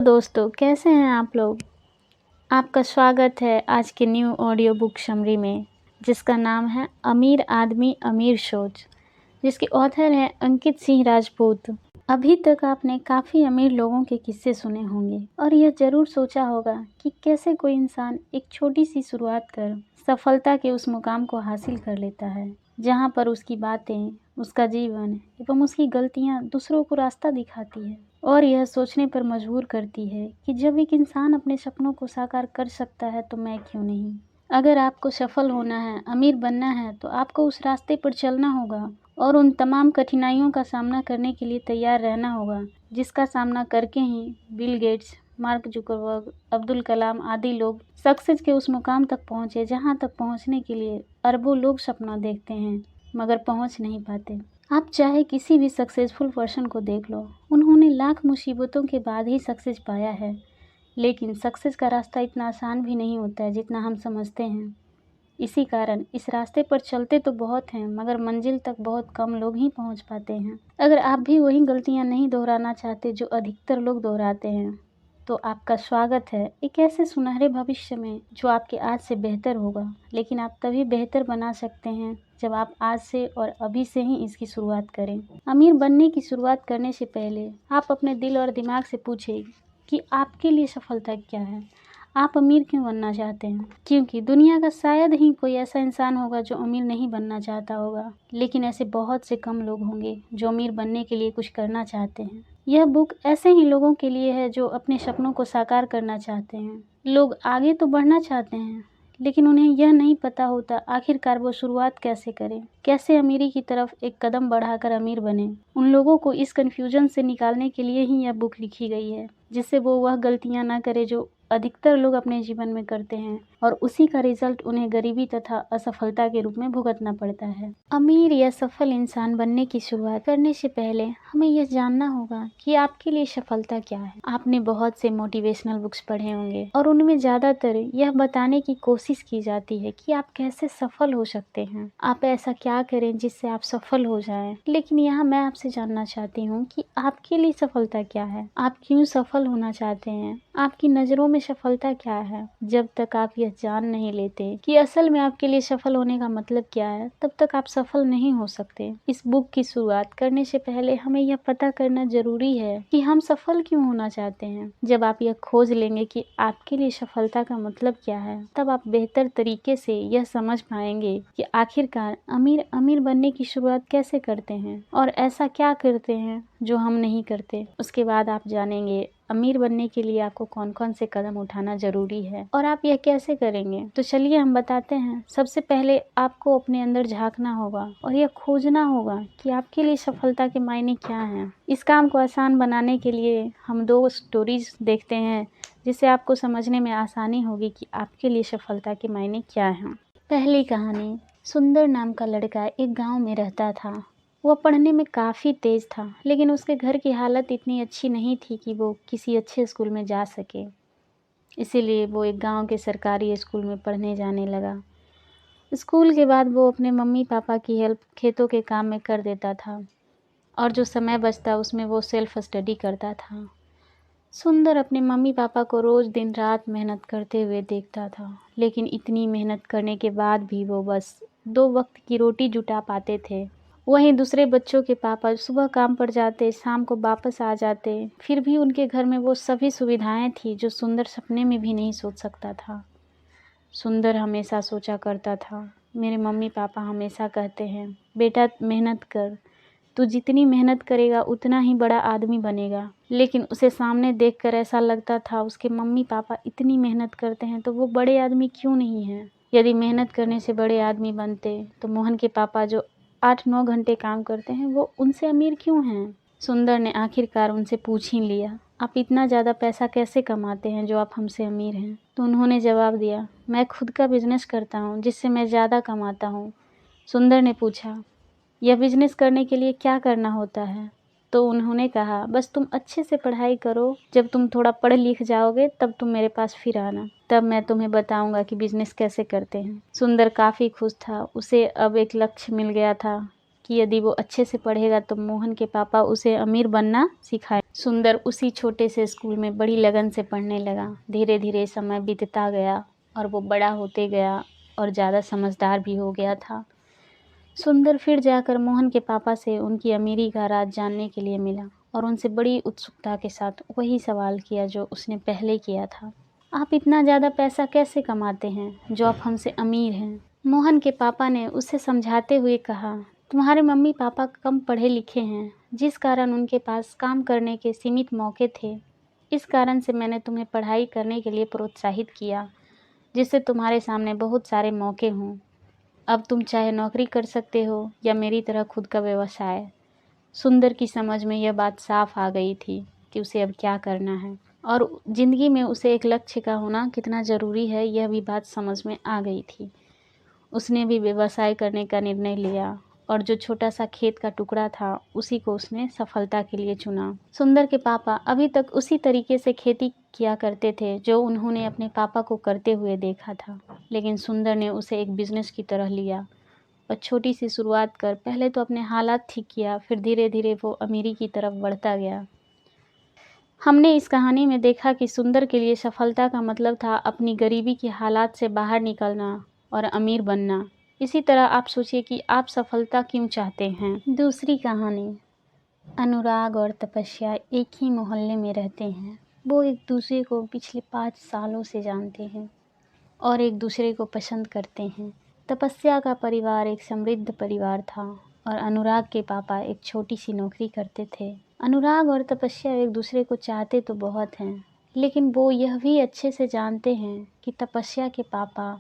दोस्तों, कैसे हैं आप लोग? आपका स्वागत है आज के न्यू ऑडियो बुक समरी में, जिसका नाम है अमीर आदमी अमीर सोच, जिसके ऑथर हैं अंकित सिंह राजपूत। अभी तक आपने काफ़ी अमीर लोगों के किस्से सुने होंगे और यह ज़रूर सोचा होगा कि कैसे कोई इंसान एक छोटी सी शुरुआत कर सफलता के उस मुकाम को हासिल कर लेता है, जहाँ पर उसकी बातें, उसका जीवन एवं उसकी गलतियाँ दूसरों को रास्ता दिखाती है और यह सोचने पर मजबूर करती है कि जब एक इंसान अपने सपनों को साकार कर सकता है तो मैं क्यों नहीं। अगर आपको सफल होना है, अमीर बनना है, तो आपको उस रास्ते पर चलना होगा और उन तमाम कठिनाइयों का सामना करने के लिए तैयार रहना होगा, जिसका सामना करके ही Bill Gates, Mark Zuckerberg, Abdul Kalam आदि लोग सक्सेस के उस मुकाम तक पहुँचे जहाँ तक पहुँचने के लिए अरबों लोग सपना देखते हैं मगर पहुँच नहीं पाते। आप चाहे किसी भी सक्सेसफुल पर्सन को देख लो, उन्होंने लाख मुसीबतों के बाद ही सक्सेस पाया है। लेकिन सक्सेस का रास्ता इतना आसान भी नहीं होता है जितना हम समझते हैं। इसी कारण इस रास्ते पर चलते तो बहुत हैं, मगर मंजिल तक बहुत कम लोग ही पहुंच पाते हैं। अगर आप भी वही गलतियां नहीं दोहराना चाहते जो अधिकतर लोग दोहराते हैं, तो आपका स्वागत है एक ऐसे सुनहरे भविष्य में जो आपके आज से बेहतर होगा। लेकिन आप तभी बेहतर बना सकते हैं जब आप आज से और अभी से ही इसकी शुरुआत करें। अमीर बनने की शुरुआत करने से पहले आप अपने दिल और दिमाग से पूछें कि आपके लिए सफलता क्या है। आप अमीर क्यों बनना चाहते हैं? क्योंकि दुनिया का शायद ही कोई ऐसा इंसान होगा जो अमीर नहीं बनना चाहता होगा, लेकिन ऐसे बहुत से कम लोग होंगे जो अमीर बनने के लिए कुछ करना चाहते हैं। यह बुक ऐसे ही लोगों के लिए है जो अपने सपनों को साकार करना चाहते हैं। लोग आगे तो बढ़ना चाहते हैं, लेकिन उन्हें यह नहीं पता होता आखिरकार वो शुरुआत कैसे करें, कैसे अमीरी की तरफ एक कदम बढ़ाकर अमीर बने। उन लोगों को इस कन्फ्यूजन से निकालने के लिए ही यह बुक लिखी गई है, जिससे वो वह गलतियां ना करे जो अधिकतर लोग अपने जीवन में करते हैं और उसी का रिजल्ट उन्हें गरीबी तथा असफलता के रूप में भुगतना पड़ता है। अमीर या सफल इंसान बनने की शुरुआत करने से पहले हमें यह जानना होगा कि आपके लिए सफलता क्या है। आपने बहुत से मोटिवेशनल बुक्स पढ़े होंगे और उनमें ज़्यादातर यह बताने की कोशिश की जाती है कि आप कैसे सफल हो सकते हैं, आप ऐसा क्या करें जिससे आप सफल हो जाएं। लेकिन यहाँ मैं आपसे जानना चाहती हूँ कि आपके लिए सफलता क्या है, आप क्यों सफल होना चाहते हैं, आपकी नज़रों में सफलता क्या है। जब तक आप यह जान नहीं लेते कि असल में आपके लिए सफल होने का मतलब क्या है, तब तक आप सफल नहीं हो सकते। इस बुक की शुरुआत करने से पहले हमें यह पता करना जरूरी है कि हम सफल क्यों होना चाहते हैं। जब आप यह खोज लेंगे कि आपके लिए सफलता का मतलब क्या है, तब आप बेहतर तरीके से यह समझ पाएंगे कि आखिरकार अमीर अमीर बनने की शुरुआत कैसे करते हैं और ऐसा क्या करते हैं जो हम नहीं करते। उसके बाद आप जानेंगे अमीर बनने के लिए आपको कौन कौन से कदम उठाना जरूरी है और आप यह कैसे करेंगे। तो चलिए हम बताते हैं। सबसे पहले आपको अपने अंदर झांकना होगा और यह खोजना होगा कि आपके लिए सफलता के मायने क्या हैं। इस काम को आसान बनाने के लिए हम 2 स्टोरीज देखते हैं, जिससे आपको समझने में आसानी होगी कि आपके लिए सफलता के मायने क्या हैं। पहली कहानी, सुंदर नाम का लड़का एक गाँव में रहता था। वह पढ़ने में काफ़ी तेज़ था, लेकिन उसके घर की हालत इतनी अच्छी नहीं थी कि वो किसी अच्छे स्कूल में जा सके। इसीलिए वो एक गांव के सरकारी स्कूल में पढ़ने जाने लगा। स्कूल के बाद वो अपने मम्मी पापा की हेल्प खेतों के काम में कर देता था और जो समय बचता उसमें वो सेल्फ स्टडी करता था। सुंदर अपने मम्मी पापा को रोज़ दिन रात मेहनत करते हुए देखता था, लेकिन इतनी मेहनत करने के बाद भी वो बस 2 वक्त की रोटी जुटा पाते थे। वहीं दूसरे बच्चों के पापा सुबह काम पर जाते, शाम को वापस आ जाते, फिर भी उनके घर में वो सभी सुविधाएं थी जो सुंदर सपने में भी नहीं सोच सकता था। सुंदर हमेशा सोचा करता था, मेरे मम्मी पापा हमेशा कहते हैं बेटा मेहनत कर, तू जितनी मेहनत करेगा उतना ही बड़ा आदमी बनेगा। लेकिन उसे सामने देखकर ऐसा लगता था उसके मम्मी पापा इतनी मेहनत करते हैं तो वो बड़े आदमी क्यों नहीं हैं। यदि मेहनत करने से बड़े आदमी बनते तो मोहन के पापा जो 8-9 घंटे काम करते हैं वो उनसे अमीर क्यों हैं। सुंदर ने आखिरकार उनसे पूछ ही लिया, आप इतना ज़्यादा पैसा कैसे कमाते हैं जो आप हमसे अमीर हैं। तो उन्होंने जवाब दिया, मैं खुद का बिजनेस करता हूँ जिससे मैं ज़्यादा कमाता हूँ। सुंदर ने पूछा, यह बिजनेस करने के लिए क्या करना होता है। तो उन्होंने कहा, बस तुम अच्छे से पढ़ाई करो, जब तुम थोड़ा पढ़ लिख जाओगे तब तुम मेरे पास फिर आना, तब मैं तुम्हें बताऊंगा कि बिजनेस कैसे करते हैं। सुंदर काफ़ी खुश था, उसे अब एक लक्ष्य मिल गया था कि यदि वो अच्छे से पढ़ेगा तो मोहन के पापा उसे अमीर बनना सिखाए। सुंदर उसी छोटे से स्कूल में बड़ी लगन से पढ़ने लगा। धीरे धीरे समय बीतता गया और वो बड़ा होते गया और ज़्यादा समझदार भी हो गया था। सुंदर फिर जाकर मोहन के पापा से उनकी अमीरी का राज जानने के लिए मिला और उनसे बड़ी उत्सुकता के साथ वही सवाल किया जो उसने पहले किया था। आप इतना ज़्यादा पैसा कैसे कमाते हैं जो आप हमसे अमीर हैं? मोहन के पापा ने उसे समझाते हुए कहा, तुम्हारे मम्मी पापा कम पढ़े लिखे हैं, जिस कारण उनके पास काम करने के सीमित मौके थे। इस कारण से मैंने तुम्हें पढ़ाई करने के लिए प्रोत्साहित किया, जिससे तुम्हारे सामने बहुत सारे मौके हों। अब तुम चाहे नौकरी कर सकते हो या मेरी तरह खुद का व्यवसाय। सुंदर की समझ में यह बात साफ आ गई थी कि उसे अब क्या करना है और ज़िंदगी में उसे एक लक्ष्य का होना कितना ज़रूरी है, यह भी बात समझ में आ गई थी। उसने भी व्यवसाय करने का निर्णय लिया और जो छोटा सा खेत का टुकड़ा था उसी को उसने सफलता के लिए चुना। सुंदर के पापा अभी तक उसी तरीके से खेती किया करते थे जो उन्होंने अपने पापा को करते हुए देखा था, लेकिन सुंदर ने उसे एक बिजनेस की तरह लिया और छोटी सी शुरुआत कर पहले तो अपने हालात ठीक किया, फिर धीरे धीरे वो अमीरी की तरफ बढ़ता गया। हमने इस कहानी में देखा कि सुंदर के लिए सफलता का मतलब था अपनी गरीबी की हालात से बाहर निकलना और अमीर बनना। इसी तरह आप सोचिए कि आप सफलता क्यों चाहते हैं। दूसरी कहानी, अनुराग और तपस्या एक ही मोहल्ले में रहते हैं। वो एक दूसरे को पिछले 5 सालों से जानते हैं और एक दूसरे को पसंद करते हैं। तपस्या का परिवार एक समृद्ध परिवार था और अनुराग के पापा एक छोटी सी नौकरी करते थे। अनुराग और तपस्या एक दूसरे को चाहते तो बहुत हैं, लेकिन वो यह भी अच्छे से जानते हैं कि तपस्या के पापा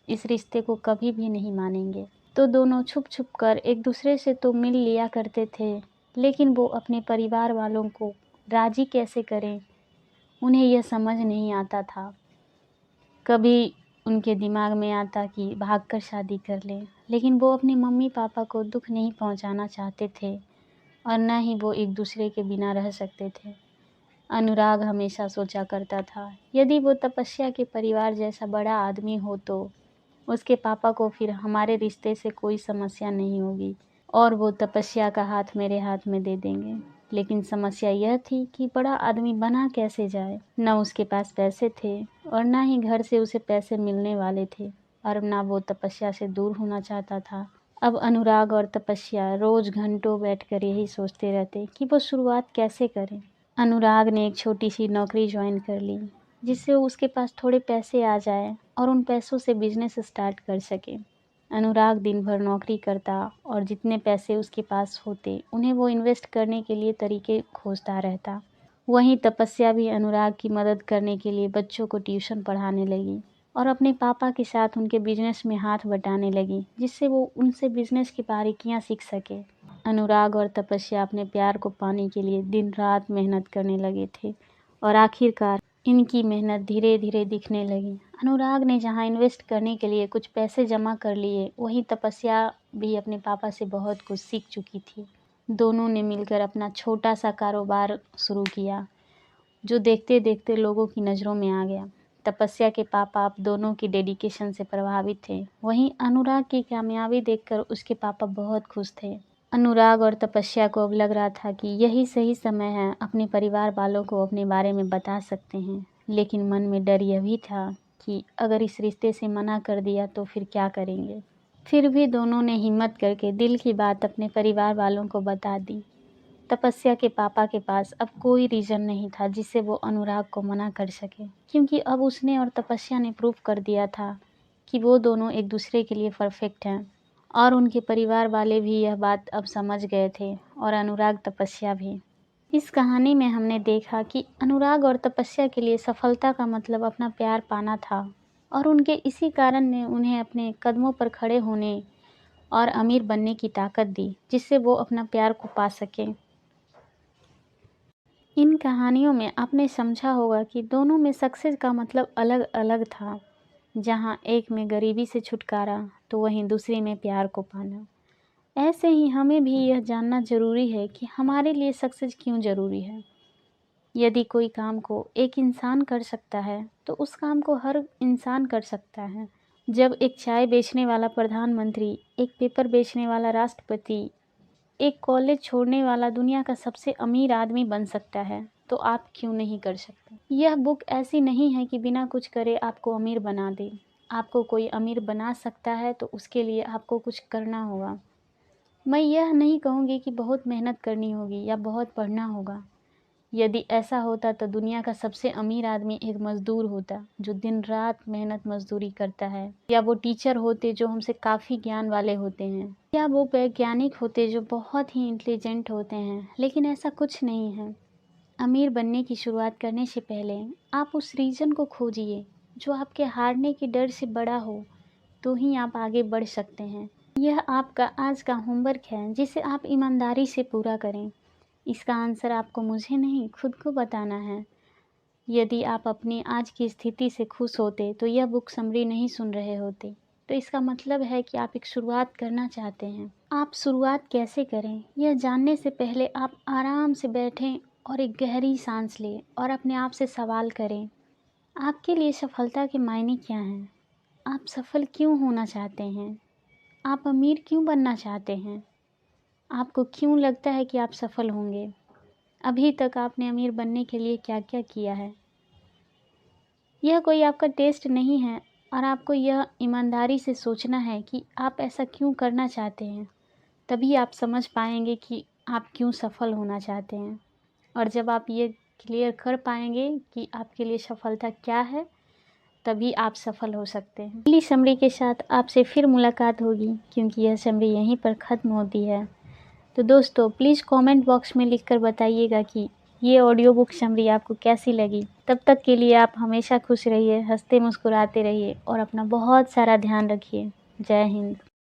इस रिश्ते को कभी भी नहीं मानेंगे। तो दोनों छुप छुप कर एक दूसरे से तो मिल लिया करते थे, लेकिन वो अपने परिवार वालों को राजी कैसे करें, उन्हें यह समझ नहीं आता था। कभी उनके दिमाग में आता कि भागकर शादी कर लें, लेकिन वो अपनी मम्मी पापा को दुख नहीं पहुंचाना चाहते थे और न ही वो एक दूसरे के बिना रह सकते थे। अनुराग हमेशा सोचा करता था, यदि वो तपस्या के परिवार जैसा बड़ा आदमी हो तो उसके पापा को फिर हमारे रिश्ते से कोई समस्या नहीं होगी और वो तपस्या का हाथ मेरे हाथ में दे देंगे। लेकिन समस्या यह थी कि बड़ा आदमी बना कैसे जाए। न उसके पास पैसे थे और न ही घर से उसे पैसे मिलने वाले थे और न वो तपस्या से दूर होना चाहता था। अब अनुराग और तपस्या रोज घंटों बैठकर यही सोचते रहते कि वो शुरुआत कैसे करें। अनुराग ने एक छोटी सी नौकरी ज्वाइन कर ली, जिससे उसके पास थोड़े पैसे आ जाए और उन पैसों से बिजनेस स्टार्ट कर सके। अनुराग दिन भर नौकरी करता और जितने पैसे उसके पास होते उन्हें वो इन्वेस्ट करने के लिए तरीके खोजता रहता। वहीं तपस्या भी अनुराग की मदद करने के लिए बच्चों को ट्यूशन पढ़ाने लगी और अपने पापा के साथ उनके बिजनेस में हाथ बटाने लगी, जिससे वो उनसे बिजनेस की बारीकियां सीख सके। अनुराग और तपस्या अपने प्यार को पाने के लिए दिन रात मेहनत करने लगे थे और आखिरकार इनकी मेहनत धीरे धीरे दिखने लगी। अनुराग ने जहां इन्वेस्ट करने के लिए कुछ पैसे जमा कर लिए, वहीं तपस्या भी अपने पापा से बहुत कुछ सीख चुकी थी। दोनों ने मिलकर अपना छोटा सा कारोबार शुरू किया, जो देखते देखते लोगों की नज़रों में आ गया। तपस्या के पापा अब दोनों की डेडिकेशन से प्रभावित थे। वहीं अनुराग की कामयाबी देखकर उसके पापा बहुत खुश थे। अनुराग और तपस्या को अब लग रहा था कि यही सही समय है, अपने परिवार वालों को अपने बारे में बता सकते हैं। लेकिन मन में डर यह भी था कि अगर इस रिश्ते से मना कर दिया तो फिर क्या करेंगे। फिर भी दोनों ने हिम्मत करके दिल की बात अपने परिवार वालों को बता दी। तपस्या के पापा के पास अब कोई रीज़न नहीं था जिससे वो अनुराग को मना कर सके, क्योंकि अब उसने और तपस्या ने प्रूव कर दिया था कि वो दोनों एक दूसरे के लिए परफेक्ट हैं और उनके परिवार वाले भी यह बात अब समझ गए थे और अनुराग तपस्या भी। इस कहानी में हमने देखा कि अनुराग और तपस्या के लिए सफलता का मतलब अपना प्यार पाना था और उनके इसी कारण ने उन्हें अपने कदमों पर खड़े होने और अमीर बनने की ताकत दी, जिससे वो अपना प्यार को पा सकें। इन कहानियों में आपने समझा होगा कि दोनों में सक्सेस का मतलब अलग अलग था। जहाँ एक में गरीबी से छुटकारा तो वहीं दूसरे में प्यार को पाना। ऐसे ही हमें भी यह जानना ज़रूरी है कि हमारे लिए सक्सेस क्यों ज़रूरी है। यदि कोई काम को एक इंसान कर सकता है तो उस काम को हर इंसान कर सकता है। जब एक चाय बेचने वाला प्रधानमंत्री, एक पेपर बेचने वाला राष्ट्रपति एक कॉलेज छोड़ने वाला दुनिया का सबसे अमीर आदमी बन सकता है, तो आप क्यों नहीं कर सकते। यह बुक ऐसी नहीं है कि बिना कुछ करे आपको अमीर बना दे। आपको कोई अमीर बना सकता है तो उसके लिए आपको कुछ करना होगा। मैं यह नहीं कहूँगी कि बहुत मेहनत करनी होगी या बहुत पढ़ना होगा। यदि ऐसा होता तो दुनिया का सबसे अमीर आदमी एक मज़दूर होता जो दिन रात मेहनत मजदूरी करता है, या वो टीचर होते जो हमसे काफ़ी ज्ञान वाले होते हैं, या वो वैज्ञानिक होते जो बहुत ही इंटेलिजेंट होते हैं। लेकिन ऐसा कुछ नहीं है। अमीर बनने की शुरुआत करने से पहले आप उस रीज़न को खोजिए जो आपके हारने के डर से बड़ा हो, तो ही आप आगे बढ़ सकते हैं। यह आपका आज का होमवर्क है जिसे आप ईमानदारी से पूरा करें। इसका आंसर आपको मुझे नहीं, खुद को बताना है। यदि आप अपनी आज की स्थिति से खुश होते तो यह बुक समरी नहीं सुन रहे होते। तो इसका मतलब है कि आप एक शुरुआत करना चाहते हैं। आप शुरुआत कैसे करें, यह जानने से पहले आप आराम से बैठें और एक गहरी सांस लें और अपने आप से सवाल करें, आपके लिए सफलता के मायने क्या हैं? आप सफल क्यों होना चाहते हैं? आप अमीर क्यों बनना चाहते हैं? आपको क्यों लगता है कि आप सफल होंगे? अभी तक आपने अमीर बनने के लिए क्या क्या किया है? यह कोई आपका टेस्ट नहीं है और आपको यह ईमानदारी से सोचना है कि आप ऐसा क्यों करना चाहते हैं। तभी आप समझ पाएंगे कि आप क्यों सफल होना चाहते हैं। और जब आप ये क्लियर कर पाएंगे कि आपके लिए सफलता क्या है, तभी आप सफल हो सकते हैं। अगली समरी के साथ आपसे फिर मुलाकात होगी, क्योंकि यह समरी यहीं पर ख़त्म होती है। तो दोस्तों प्लीज़ कमेंट बॉक्स में लिखकर बताइएगा कि ये ऑडियो बुक समरी आपको कैसी लगी। तब तक के लिए आप हमेशा खुश रहिए, हंसते मुस्कुराते रहिए और अपना बहुत सारा ध्यान रखिए। जय हिंद।